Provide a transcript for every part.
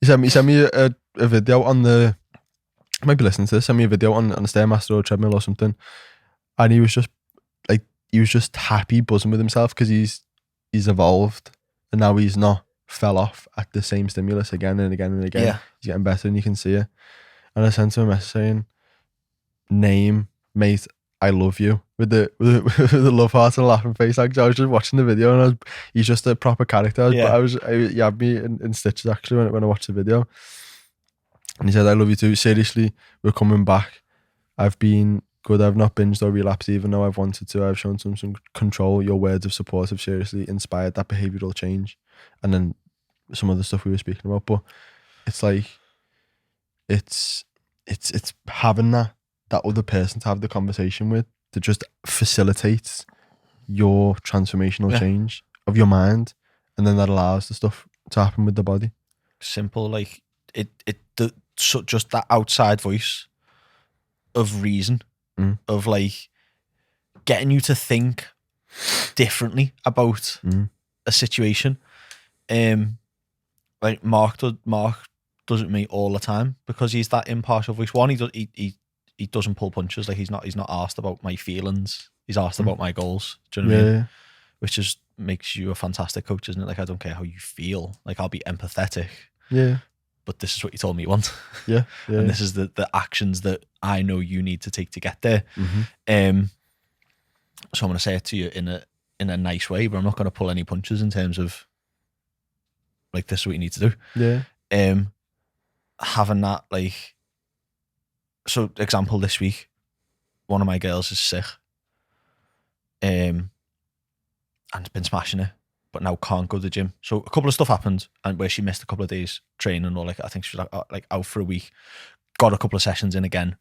He sent me a video on the, I might be listening to this, sent me a video on the Stairmaster or treadmill or something. And he was just happy, buzzing with himself because he's evolved and now he's not fell off at the same stimulus again and again and again. Yeah. He's getting better and you can see it. And I sent him a message saying, name, mate, I love you, with the love heart and a laughing face. Actually, I was just watching the video and he's just a proper character. He had me in stitches actually when I watched the video. And he said, I love you too. Seriously, we're coming back. I've been good. I've not binged or relapsed even though I've wanted to. I've shown some control. Your words of support have seriously inspired that behavioural change. And then some other stuff we were speaking about. But it's like, it's having that other person to have the conversation with that just facilitates your transformational change of your mind. And then that allows the stuff to happen with the body. Simple, like just that outside voice of reason, of like getting you to think differently about a situation. Like Mark does it with me all the time because he's that impartial voice. One, he doesn't pull punches. Like he's not asked about my feelings. He's asked about my goals. Do you know what I mean? Yeah. Which just makes you a fantastic coach, isn't it? Like I don't care how you feel. Like I'll be empathetic. Yeah. But this is what you told me you want. Yeah. And this is the actions that I know you need to take to get there. Mm-hmm. So I'm going to say it to you in a nice way, but I'm not going to pull any punches in terms of like, this is what you need to do. Yeah. Having that, like, so example this week, one of my girls is sick. And been smashing it, but now can't go to the gym. So a couple of stuff happened and where she missed a couple of days training, or like, I think she was like out for a week, got a couple of sessions in again,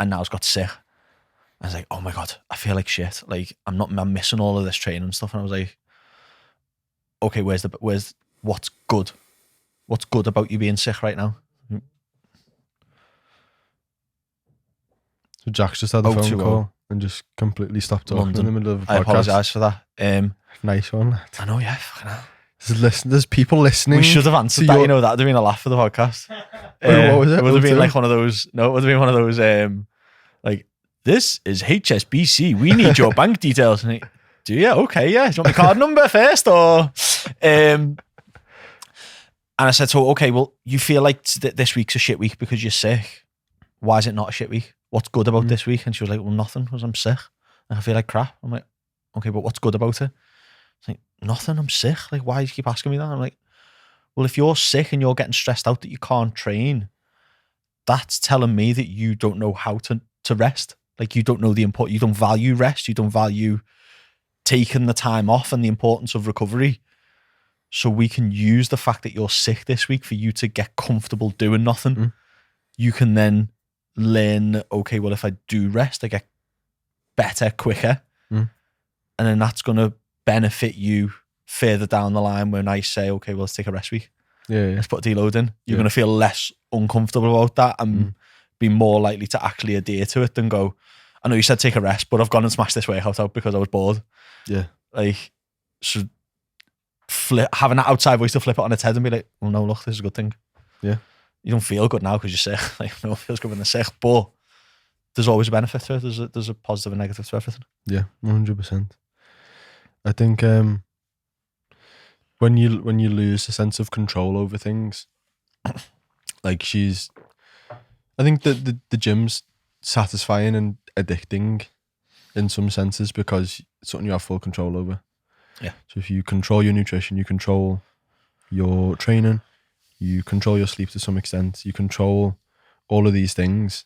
and now's got sick. I was like, oh my God, I feel like shit. Like I'm missing all of this training and stuff. And I was like, okay, what's good? What's good about you being sick right now? So Jack's just had a phone call and just completely stopped talking in the middle of a podcast. I apologise for that. Nice one. I know, yeah. Fucking hell. There's people listening. We should have answered that. You know, that would have been a laugh for the podcast. What was it? It would have been like one of those. No, it would have been one of those. Like, this is HSBC. We need your bank details. And do you? Okay, yeah. Do you want my card number first, or? And I said, so okay, well, you feel like this week's a shit week because you're sick. Why is it not a shit week? What's good about this week? And she was like, well, nothing, because I'm sick and I feel like crap. I'm like, okay, but what's good about it? It's like, nothing, I'm sick. Like, why do you keep asking me that? I'm like, well, if you're sick and you're getting stressed out that you can't train, that's telling me that you don't know how to rest. Like, you don't know the importance, you don't value rest, you don't value taking the time off and the importance of recovery. So we can use the fact that you're sick this week for you to get comfortable doing nothing. You can then learn, okay, well, if I do rest, I get better quicker. And then that's going to benefit you further down the line when I say, okay, well, let's take a rest week. Let's put a deload in. You're going to feel less uncomfortable about that and be more likely to actually adhere to it than go, I know you said take a rest, but I've gone and smashed this workout out because I was bored. Like, so having that outside voice to flip it on its head and be like, well, no, look, this is a good thing. You don't feel good now because you're sick. Like, no one feels good when they're sick, but there's always a benefit to it. There's a positive and negative to everything. Yeah, 100%. I think when you lose a sense of control over things, like I think that the gym's satisfying and addicting in some senses because it's something you have full control over. So if you control your nutrition, you control your training, you control your sleep to some extent, you control all of these things,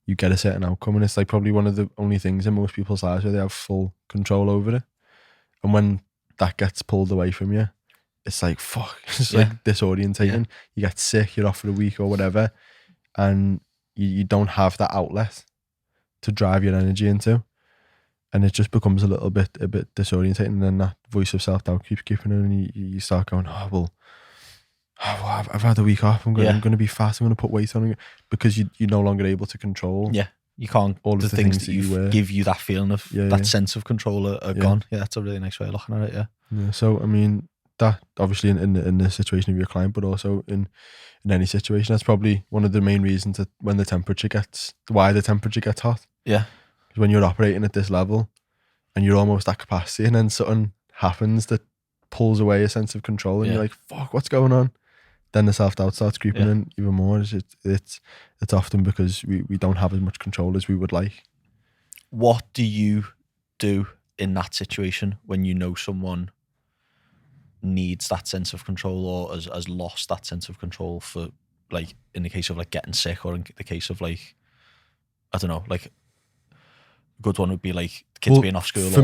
you get a certain outcome. And it's like probably one of the only things in most people's lives where they have full control over it. And when that gets pulled away from you, it's like, fuck, it's like disorientating. You get sick, you're off for a week or whatever, and you don't have that outlet to drive your energy into. And it just becomes a bit disorientating. And then that voice of self-doubt keeps keeping in, and you start going, I've had a week off. I'm going to be fat. I'm going to put weight on, because you're no longer able to control. You can't. All the things that you give you that feeling of that sense of control are gone. That's a really nice way of looking at it. So I mean, that, obviously in the situation of your client, but also in any situation. That's probably one of the main reasons that why the temperature gets hot. Yeah. Because when you're operating at this level and you're almost at capacity, and then something happens that pulls away a sense of control, and you're like, fuck, what's going on? Then the self-doubt starts creeping in even more. It's often because we don't have as much control as we would like. What do you do in that situation when you know someone needs that sense of control, or has lost that sense of control, for like in the case of like getting sick, or in the case of like, I don't know, like a good one would be like kids being off school. For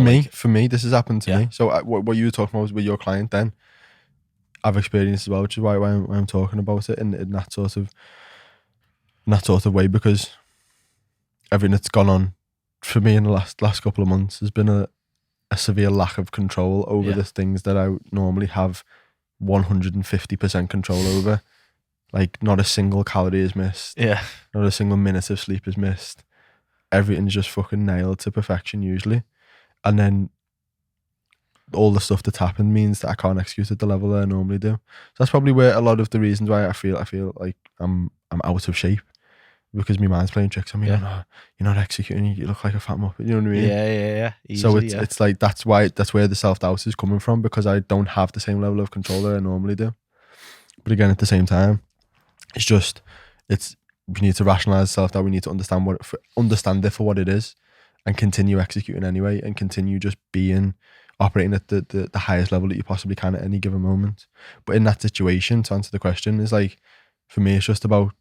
me, this has happened to me. So what you were talking about was with your client then. I've experienced as well, which is why I'm talking about it in that sort of way, because everything that's gone on for me in the last couple of months has been a severe lack of control over the things that I normally have 150% control over. Like, not a single calorie is missed. Yeah. Not a single minute of sleep is missed. Everything's just fucking nailed to perfection usually. And then all the stuff that's happened means that I can't execute at the level that I normally do. So that's probably where a lot of the reasons why I feel like I'm out of shape, because my mind's playing tricks on me. You're not executing. You look like a fat muppet. You know what I mean? Yeah. Easily, so it's like that's where the self-doubt is coming from, because I don't have the same level of control that I normally do. But again, at the same time, we need to rationalize self-doubt. We need to understand it for what it is, and continue executing anyway, and continue just operating at the highest level that you possibly can at any given moment. But in that situation, to answer the question, is like, for me, it's just about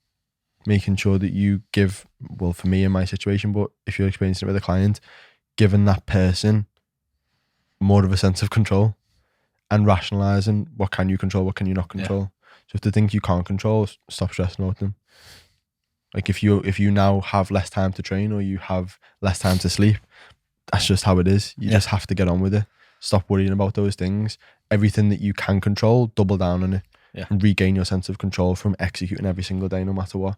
making sure that you give, well, for me in my situation, but if you're experiencing it with a client, giving that person more of a sense of control and rationalizing what can you control, what can you not control. So if the things you can't control, stop stressing about them. Like if you now have less time to train, or you have less time to sleep, that's just how it is. You just have to get on with it. Stop worrying about those things. Everything that you can control, double down on it. And regain your sense of control from executing every single day, no matter what.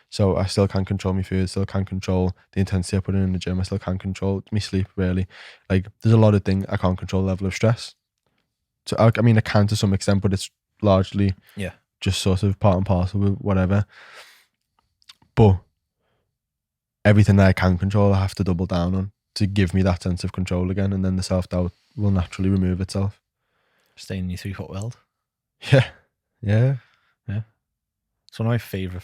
So I still can't control my food, still can't control the intensity I put in the gym, I still can't control my sleep, really. Like, there's a lot of things I can't control, the level of stress. So I mean, I can to some extent, but it's largely just sort of part and parcel with whatever. But everything that I can control, I have to double down on to give me that sense of control again, and then the self-doubt will naturally remove itself. Stay in your 3-foot world. Yeah. It's one of my favourite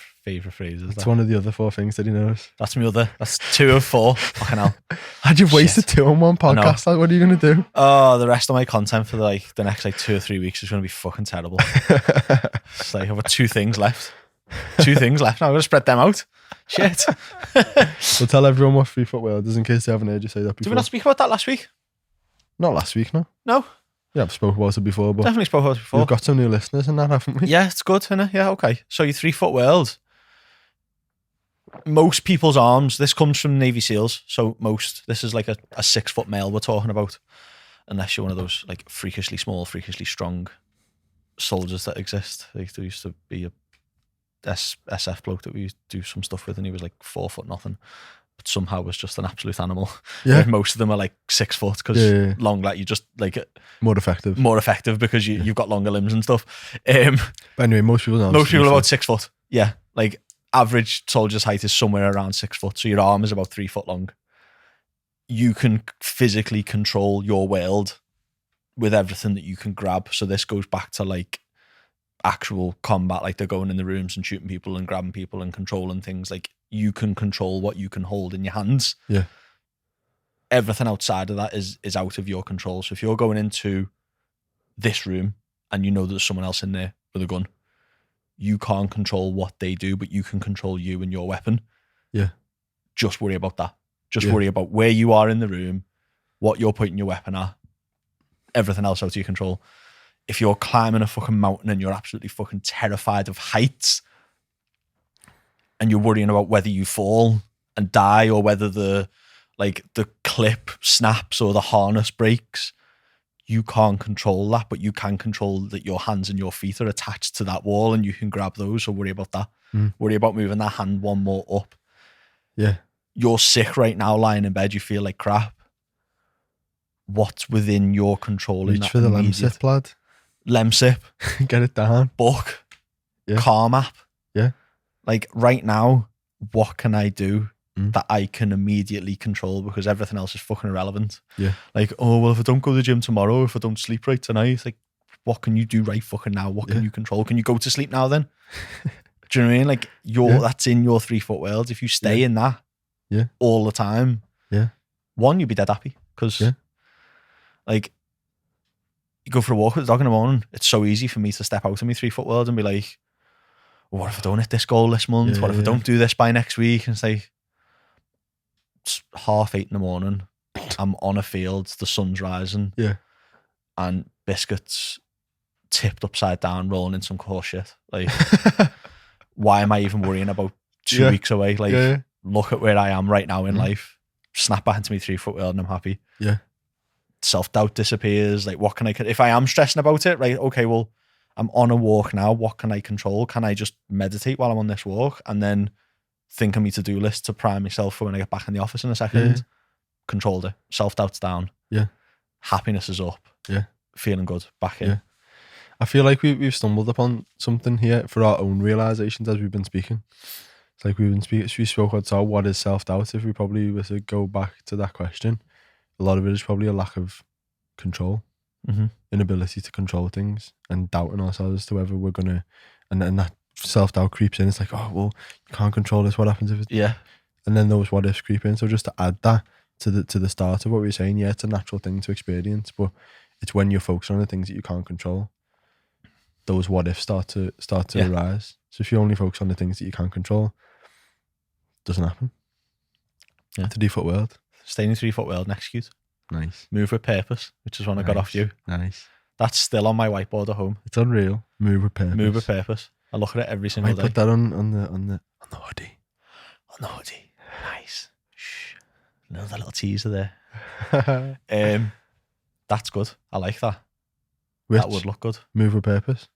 phrases. It's one of the other 4 things that he knows. That's my other. That's 2 of 4. Fucking hell. Had you wasted 2 on one podcast? Like, what are you going to do? Oh, the rest of my content for the next 2 or 3 weeks is going to be fucking terrible. It's like I've got 2 things left. 2 things left. Now I'm going to spread them out. Shit. Well, tell everyone what 3-foot world is, in case they haven't heard you say that before. Did we not speak about that last week? Not last week, no. No? Yeah, I've spoken about it before, but definitely spoke about it before. We've got some new listeners and that, haven't we? Yeah, it's good, isn't it? Yeah, okay. So your 3-foot world. Most people's arms, this comes from Navy SEALs, so this is like a 6-foot male we're talking about, unless you're one of those like freakishly small, freakishly strong soldiers that exist. Like, there used to be a SF bloke that we used to do some stuff with, and he was like 4 foot nothing, but somehow was just an absolute animal. Yeah. Like, most of them are like 6 foot, because long, like, you just like more effective because you've got longer limbs and stuff. But anyway, most people are about 6 foot. Yeah, like average soldier's height is somewhere around 6 foot, so your arm is about 3 foot long. You can physically control your world with everything that you can grab. So this goes back to like actual combat, like they're going in the rooms and shooting people and grabbing people and controlling things. Like, you can control what you can hold in your hands. Yeah. Everything outside of that is out of your control. So if you're going into this room and you know there's someone else in there with a gun, you can't control what they do, but you can control you and your weapon. Yeah. Just worry about that. Just worry about where you are in the room, what you're putting your weapon at, everything else out of your control. If you're climbing a fucking mountain and you're absolutely fucking terrified of heights, and you're worrying about whether you fall and die, or whether the clip snaps or the harness breaks, you can't control that, but you can control that your hands and your feet are attached to that wall and you can grab those. So worry about that. Worry about moving that hand one more up. Yeah. You're sick right now, lying in bed, you feel like crap. What's within your control? Reach for the Lemsip, lad. Lemsip, Get it down. book, Yeah. Calm app. Yeah. Like right now, what can I do Mm. that I can immediately control because everything else is fucking irrelevant? Yeah. Like, oh, well, if I don't go to the gym tomorrow, if I don't sleep right tonight, like, what can you do right fucking now? What can Yeah. you control? Can you go to sleep now then? Do you know what I mean? Like, that's in your 3-foot world. If you stay in that all the time, one, you'll be dead happy because, like, you go for a walk with the dog in the morning. It's so easy for me to step out of my 3-foot world and be like, well, what if I don't hit this goal this month? What if I don't do this by next week? And it's like, it's 8:30 in the morning. I'm on a field. The sun's rising. Yeah. And biscuits tipped upside down, rolling in some cool shit. Like, why am I even worrying about 2 weeks away? Like, look at where I am right now in life. Snap back into my 3-foot world and I'm happy. Yeah. Self-doubt disappears. Like, what can I, if I am stressing about it, right? Okay, well, I'm on a walk now. What can I control? Can I just meditate while I'm on this walk and then think of my to-do list to prime myself for when I get back in the office in a second? Yeah. Controlled it. Self-doubt's down. Yeah. Happiness is up. Yeah. Feeling good. Back in. Yeah. I feel like we've stumbled upon something here for our own realizations as we've been speaking. It's like we spoke about what is self-doubt. If we probably were to go back to that question, a lot of it is probably a lack of control, inability to control things and doubting ourselves as to whether we're going to, and that self-doubt creeps in. It's like, oh, well, you can't control this. What happens if it's... Yeah. And then those what ifs creep in. So just to add that to the start of what we were saying, it's a natural thing to experience, but it's when you're focused on the things that you can't control, those what ifs start to arise. So if you only focus on the things that you can't control, it doesn't happen. Yeah. It's a 3-foot world. Stay in the 3-foot world and execute. Nice. Move with purpose, which is one I got off you. Nice. That's still on my whiteboard at home. It's unreal. Move with purpose. Move with purpose. I look at it every single day. I put that on the hoodie. On the hoodie. Nice. Shh. Another little teaser there. That's good. I like that. Which? That would look good. Move with purpose.